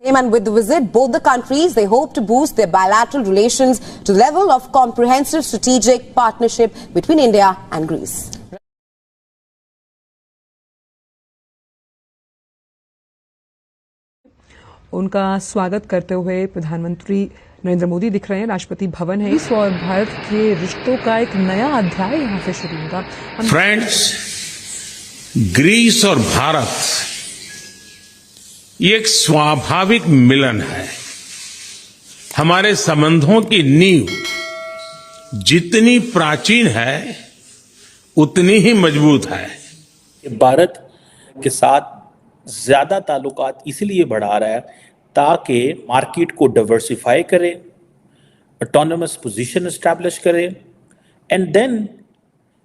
And with the visit, both the countries, they hope to boost their bilateral relations to the level of comprehensive strategic partnership between India and Greece. उनका स्वागत करते हुए प्रधानमंत्री नरेंद्र मोदी दिख रहे हैं। राष्ट्रपति भवन है इस और भारत के रिश्तों का एक नया अध्याय यहां से शुरू होगा। फ्रेंड्स, ग्रीस और भारत ये एक स्वाभाविक मिलन है। हमारे संबंधों की नींव जितनी प्राचीन है उतनी ही मजबूत है। भारत के साथ ज्यादा ताल्लुकात इसलिए बढ़ा रहा है ताकि मार्केट को डाइवर्सिफाई करे, ऑटोनमस पोजीशन एस्टैब्लिश करे, एंड देन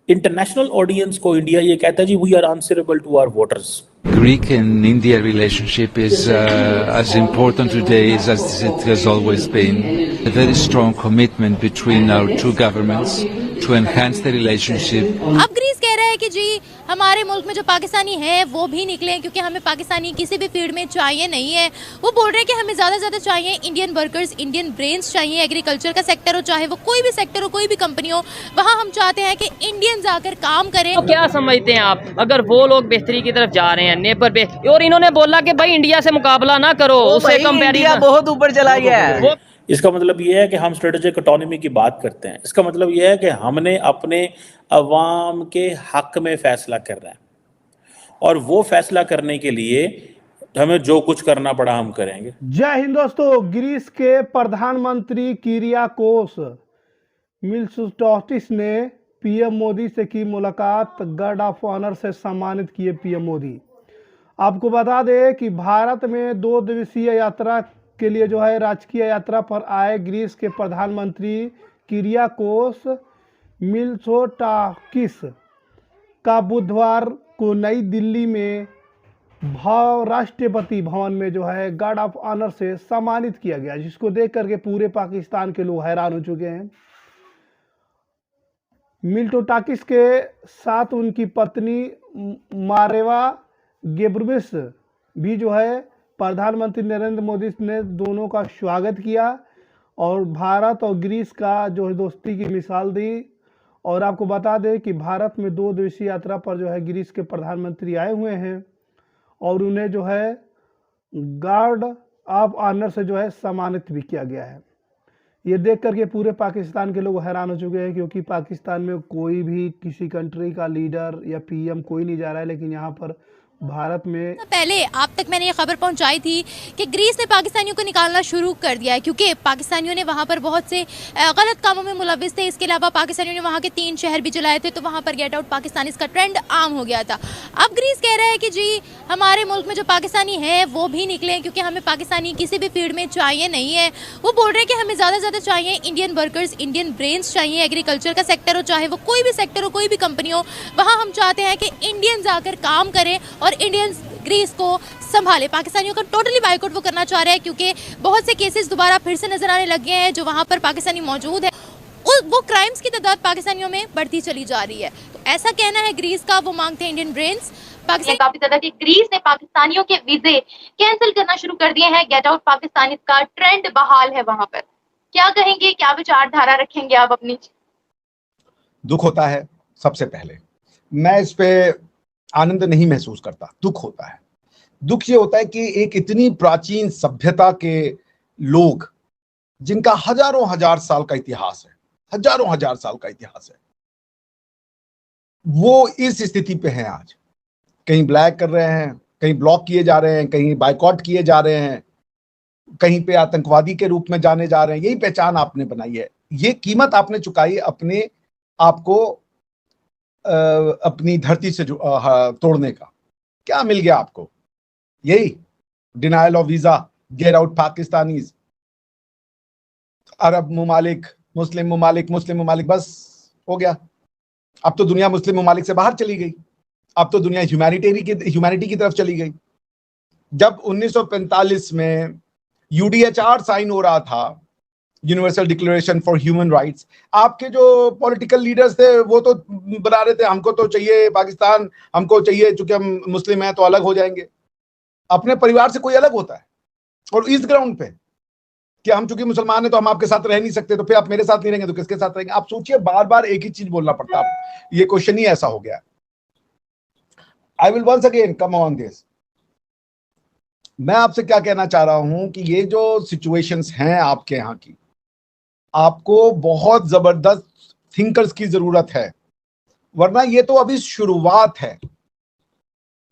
इंटरनेशनल ऑडियंस को इंडिया ये कहता है जी we are answerable to our voters. Greek and India relationship is as important today as it has always been. A very strong commitment between our two governments to enhance the relationship. अब Greece कह रहा है कि जी हमारे मुल्क में जो पाकिस्तानी हैं वो भी निकले, क्योंकि हमें पाकिस्तानी किसी भी फील्ड में चाहिए नहीं है। वो बोल रहे हैं कि हमें ज़्यादा से ज़्यादा चाहिए इंडियन वर्कर्स, इंडियन ब्रेन्स चाहिए। एग्रीकल्चर का सेक्टर हो, चाहे वो कोई भी सेक्टर हो, कोई भी कंपनी हो, वहाँ हम चाहते हैं कि इंडियंस आकर काम करें। तो क्या समझते हैं आप, अगर वो लोग बेहतरी की तरफ जा रहे हैं नेपर पे, और इन्होंने बोला कि भाई इंडिया से मुकाबला ना करो, उससे कंपैरिजन बहुत ऊपर चला गया है। इसका मतलब यह है कि हम स्ट्रेटेजिक ऑटोनॉमी की बात करते हैं। इसका मतलब यह है कि हमने अपने अवाम के हक में फैसला करना है, और वो फैसला करने के लिए हमें जो कुछ करना पड़ा हम करेंगे। जय हिंद दोस्तों। ग्रीस के प्रधानमंत्री किरियाकोस मित्सोटाकिस ने पीएम मोदी से की मुलाकात। गार्ड ऑफ ऑनर से सम्मानित किए पीएम मोदी। आपको बता दें कि भारत में 2 दिवसीय यात्रा के लिए जो है राजकीय यात्रा पर आए ग्रीस के प्रधानमंत्री किरियाकोस मित्सोटाकिस का बुधवार को नई दिल्ली में राष्ट्रपति भवन में जो है गार्ड ऑफ ऑनर से सम्मानित किया गया, जिसको देख करके पूरे पाकिस्तान के लोग हैरान हो चुके हैं। मित्सोटाकिस के साथ उनकी पत्नी मारेवा गेब्रियस भी जो है प्रधानमंत्री नरेंद्र मोदी ने दोनों का स्वागत किया और भारत और ग्रीस का जो है दोस्ती की मिसाल दी। और आपको बता दें कि भारत में 2 दिवसीय यात्रा पर जो है ग्रीस के प्रधानमंत्री आए हुए हैं और उन्हें जो है गार्ड ऑफ ऑनर से जो है सम्मानित भी किया गया है। ये देख करके पूरे पाकिस्तान के लोग हैरान हो चुके हैं, क्योंकि पाकिस्तान में कोई भी किसी कंट्री का लीडर या पीएम कोई नहीं जा रहा है, लेकिन यहाँ पर भारत में पहले आप तक मैंने ये खबर पहुंचाई थी कि ग्रीस ने पाकिस्तानियों को निकालना शुरू कर दिया है, क्योंकि पाकिस्तानियों ने वहां पर बहुत से गलत कामों में मुलविस थे। इसके अलावा पाकिस्तानियों ने वहां के 3 शहर भी जलाए थे, तो वहां पर गेट आउट पाकिस्तान इसका ट्रेंड आम हो गया था। अब ग्रीस कह रहा है कि जी हमारे मुल्क में जो पाकिस्तानी हैं वो भी निकले, क्योंकि हमें पाकिस्तानी किसी भी फील्ड में चाहिए नहीं है। वो बोल रहे हैं कि हमें ज़्यादा से ज़्यादा चाहिए इंडियन वर्कर्स, इंडियन ब्रेन्स चाहिए। एग्रीकल्चर का सेक्टर हो, चाहे वो कोई भी सेक्टर हो, कोई भी कंपनी हो, वहाँ हम चाहते हैं कि इंडियंस आकर काम करें और इंडियंस ग्रीस को संभाले। पाकिस्तानियों का टोटली बाइकआउट वो करना चाह रहा है, क्योंकि बहुत से केसेस दोबारा फिर से नजर आने लग गए हैं जो वहां पर पाकिस्तानी मौजूद है। वो क्राइम्स की तादाद पाकिस्तानियों में बढ़ती चली जा रही है। तो ऐसा कहना है ग्रीस का। वो मांगते हैं इंडियन ब्रेन्स। पाकिस्तान काफी ज्यादा कि ग्रीस ने पाकिस्तानियों के वीजे कैंसिल करना शुरू कर दिए हैं। गेट आउट पाकिस्तान का ट्रेंड बहाल है वहां पर। क्या कहेंगे, क्या विचारधारा रखेंगे आप अपनी? दुख होता है। सबसे पहले मैं इस पे आनंद नहीं महसूस करता, दुख होता है। दुख ये होता है कि एक इतनी प्राचीन सभ्यता के लोग जिनका हजारों हजार साल का इतिहास है, हजारों हजार साल का इतिहास है, वो इस स्थिति पे हैं आज। कहीं ब्लैक कर रहे हैं, कहीं ब्लॉक किए जा रहे हैं, कहीं बाइकआउट किए जा रहे हैं, कहीं पे आतंकवादी के रूप में जाने जा रहे हैं। यही पहचान आपने बनाई है, ये कीमत आपने चुकाई अपने आपको अपनी धरती से तोड़ने का। क्या मिल गया आपको? यही denial of visa, get out Pakistanis, अरब ममालिक, मुस्लिम ममालिक, बस हो गया। अब तो दुनिया मुस्लिम ममालिक से बाहर चली गई, अब तो दुनिया ह्यूमैनिटी की तरफ चली गई। जब 1945 में यूडीएचआर साइन हो रहा था, universal declaration for human rights, आपके जो पॉलिटिकल लीडर्स थे वो तो बना रहे थे हमको तो चाहिए पाकिस्तान, हमको चाहिए, चूंकि हम मुस्लिम हैं तो अलग हो जाएंगे। अपने परिवार से कोई अलग होता है? और इस ग्राउंड पे कि हम चूंकि मुसलमान हैं तो हम आपके साथ रह नहीं सकते, तो फिर आप मेरे साथ नहीं रहेंगे तो किसके साथ रहेंगे? आप सोचिए, बार बार एक ही चीज बोलना पड़ता है। ये क्वेश्चन ही ऐसा हो गया। I will once again come on this. मैं आपसे क्या कहना चाह रहा हूं कि ये जो सिचुएशंस हैं आपके यहां की, आपको बहुत जबरदस्त थिंकर्स की जरूरत है, वरना ये तो अभी शुरुआत है।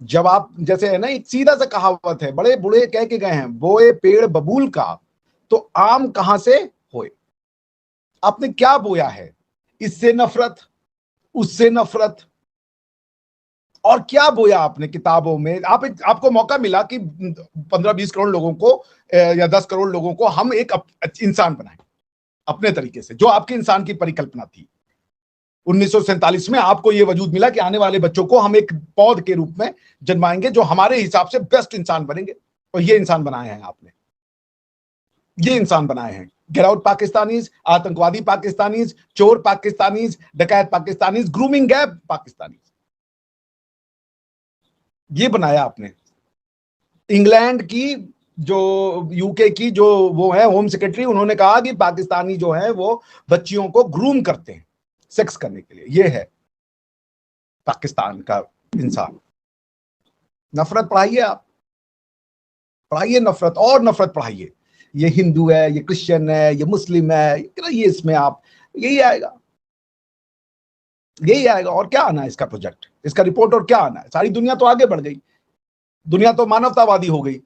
जब आप, जैसे है ना, एक सीधा सा कहावत है, बड़े बूढ़े कह के गए हैं, बोए पेड़ बबूल का तो आम कहां से होए। आपने क्या बोया है? इससे नफरत, उससे नफरत, और क्या बोया आपने किताबों में? आपको मौका मिला कि 15-20 करोड़ लोगों को या 10 करोड़ लोगों को हम एक इंसान बनाएं अपने तरीके से, जो आपके इंसान की परिकल्पना थी। 1947 में आपको यह वजूद मिला कि आने वाले बच्चों को हम एक पौध के रूप में जन्माएंगे जो हमारे हिसाब से बेस्ट इंसान बनेंगे, और ये इंसान बनाए हैं आपने। ये इंसान बनाए हैं गिराउट पाकिस्तानीज, आतंकवादी पाकिस्तानीज, चोर पाकिस्तानीज, डकैत पाकिस्तानीज, ग्रूमिंग गैप पाकिस्तानीज, ये बनाया आपने। इंग्लैंड की जो, यूके की जो वो है होम सेक्रेटरी, उन्होंने कहा कि पाकिस्तानी जो है वो बच्चियों को ग्रूम करते हैं सेक्स करने के लिए। ये है पाकिस्तान का इंसान। नफरत पढ़ाइए, आप पढ़ाइए नफरत, और नफरत पढ़ाइए। ये हिंदू है, ये क्रिश्चियन है, ये मुस्लिम है, ये इसमें आप, यही आएगा, यही आएगा। और क्या आना है इसका प्रोजेक्ट, इसका रिपोर्ट, और क्या आना है? सारी दुनिया तो आगे बढ़ गई, दुनिया तो मानवतावादी हो गई,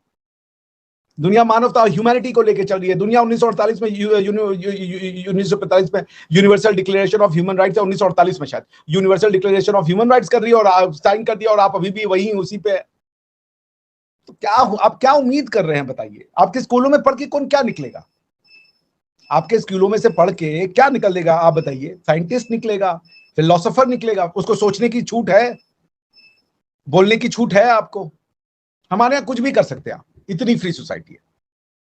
दुनिया मानवता, ह्यूमैनिटी को लेकर चल रही है। दुनिया 1948 में 1945 में universal declaration of human rights, 1948 में शायद universal declaration of human rights कर रही है, और साइन कर दिया, और आप अभी भी वही उसी पे। तो क्या आप क्या उम्मीद कर रहे हैं बताइए? आपके स्कूलों में पढ़ के कौन क्या निकलेगा? आपके स्कूलों में से पढ़ के क्या निकलेगा आप बताइए? साइंटिस्ट निकलेगा, फिलोसोफर निकलेगा, उसको सोचने की छूट है, बोलने की छूट है आपको। हमारे यहाँ कुछ भी कर सकते हैं आप, इतनी फ्री सोसाइटी है।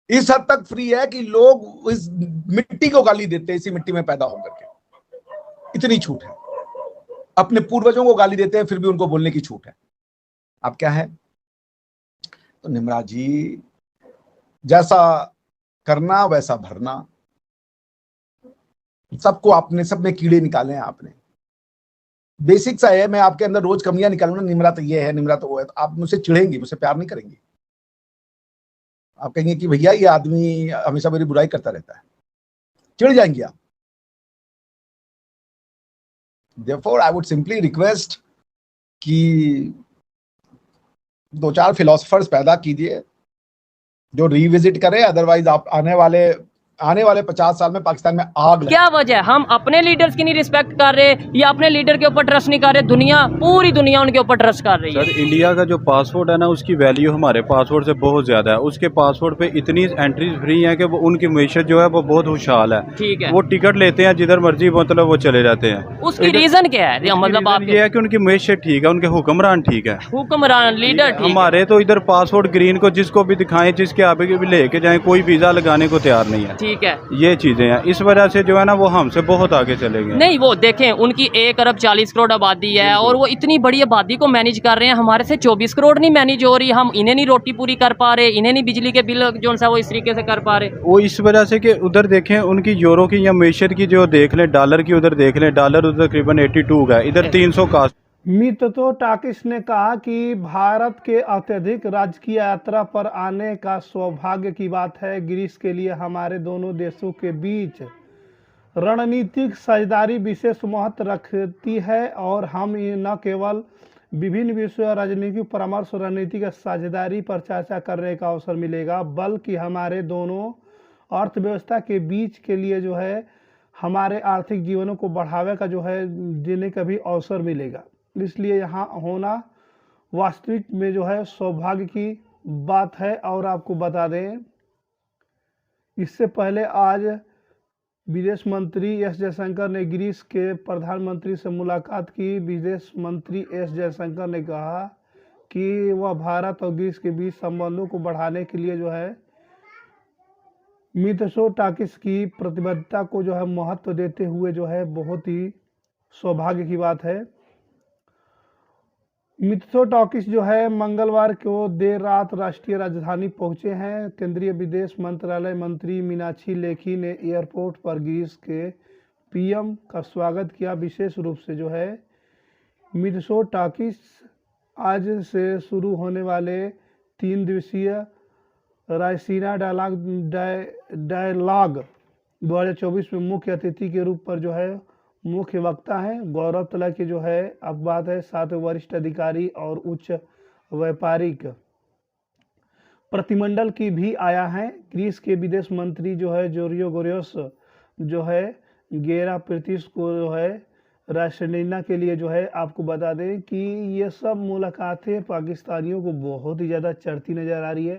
इस हद तक फ्री है कि लोग इस मिट्टी को गाली देते हैं, इसी मिट्टी में पैदा होकर के, इतनी छूट है। अपने पूर्वजों को गाली देते हैं, फिर भी उनको बोलने की छूट है। अब क्या है? तो निम्रा जी, जैसा करना वैसा भरना, सबको आपने, सब में कीड़े निकाले हैं आपने। बेसिक सा है, मैं आपके अंदर रोज कमियां निकालूंगा, निम्रा तो ये है, निम्रा तो वो है, तो आप मुझसे चिढ़ेंगी, मुझसे प्यार नहीं करेंगी। आप कहेंगे कि भैया ये आदमी हमेशा मेरी बुराई करता रहता है, चिढ़ जाएंगी आप। Therefore, I would simply request कि 2-4 फिलोसफर्स पैदा कीजिए जो रिविजिट करें, अदरवाइज आप आने वाले 50 साल में पाकिस्तान में आग लगे। क्या वजह है? हम अपने लीडर्स की नहीं रिस्पेक्ट कर रहे, या अपने लीडर के ऊपर ट्रस्ट नहीं कर रहे? दुनिया, पूरी दुनिया उनके ऊपर ट्रस्ट कर रही है। सर, इंडिया का जो पासपोर्ट है ना, उसकी वैल्यू हमारे पासपोर्ट से बहुत ज्यादा है। उसके पासपोर्ट पे इतनी एंट्रीज फ्री हैं कि वो, उनकी मैशत जो है वो बहुत खुशहाल है। ठीक है, वो टिकट लेते हैं जिधर मर्जी, मतलब वो चले जाते हैं। उसकी रीजन क्या है? मतलब आप ये है कि उनकी मैशत ठीक है, उनके हुक्मरान ठीक है, हुक्मरान लीडर ठीक है। हमारे तो इधर पासपोर्ट ग्रीन को जिसको भी दिखाएं, जिसके आगे भी लेके जाएं, कोई वीजा लगाने को तैयार नहीं है। ठीक है, ये चीजें हैं, इस वजह से जो है ना वो हमसे बहुत आगे चले गए। नहीं, वो देखें, उनकी 1 अरब 40 करोड़ आबादी है, और वो इतनी बड़ी आबादी को मैनेज कर रहे हैं। हमारे से 24 करोड़ नहीं मैनेज हो रही, हम इन्हें नहीं रोटी पूरी कर पा रहे, इन्हें नहीं बिजली के बिल जो सा वो इस तरीके से कर पा रहे। वो इस वजह से कि उधर देखें, उनकी यूरो की या मैशत की जो देख लें, डॉलर की उधर देख लें, डॉलर उधर तकरीबन 82 का, इधर 300 का। मित्तो टाकिस ने कहा कि भारत के अत्यधिक राजकीय यात्रा पर आने का सौभाग्य की बात है। ग्रीस के लिए हमारे दोनों देशों के बीच रणनीतिक साझेदारी विशेष महत्व रखती है, और हम न केवल विभिन्न विषयों और राजनीतिक परामर्श और रणनीतिक साझेदारी पर चर्चा करने का अवसर मिलेगा, बल्कि हमारे दोनों अर्थव्यवस्था के बीच के लिए जो है हमारे आर्थिक जीवनों को बढ़ावे का जो है देने का भी अवसर मिलेगा। इसलिए यहाँ होना वास्तविक में जो है सौभाग्य की बात है। और आपको बता दें, इससे पहले आज विदेश मंत्री एस जयशंकर ने ग्रीस के प्रधानमंत्री से मुलाकात की। विदेश मंत्री एस जयशंकर ने कहा कि वह भारत और ग्रीस के बीच संबंधों को बढ़ाने के लिए जो है मित्सोटाकिस की प्रतिबद्धता को जो है महत्व देते हुए जो है बहुत ही सौभाग्य की बात है। मित्सोटाकिस जो है मंगलवार को देर रात राष्ट्रीय राजधानी पहुंचे हैं। केंद्रीय विदेश मंत्रालय मंत्री मीनाक्षी लेखी ने एयरपोर्ट पर ग्रीस के पीएम का स्वागत किया। विशेष रूप से जो है मित्सोटाकिस आज से शुरू होने वाले 3 दिवसीय रायसीना डायलॉग 2024 में मुख्य अतिथि के रूप पर जो है मुख्य वक्ता है। गौरव तलब की जो है अब बात है 7 वरिष्ठ अधिकारी और उच्च व्यापारिक प्रतिमंडल की भी आया है। ग्रीस के विदेश मंत्री जो है जोरियोगोरियोस जो है 11 को जो है राष्ट्रनीना के लिए जो है आपको बता दें कि ये सब मुलाकातें पाकिस्तानियों को बहुत ही ज़्यादा चढ़ती नज़र आ रही है।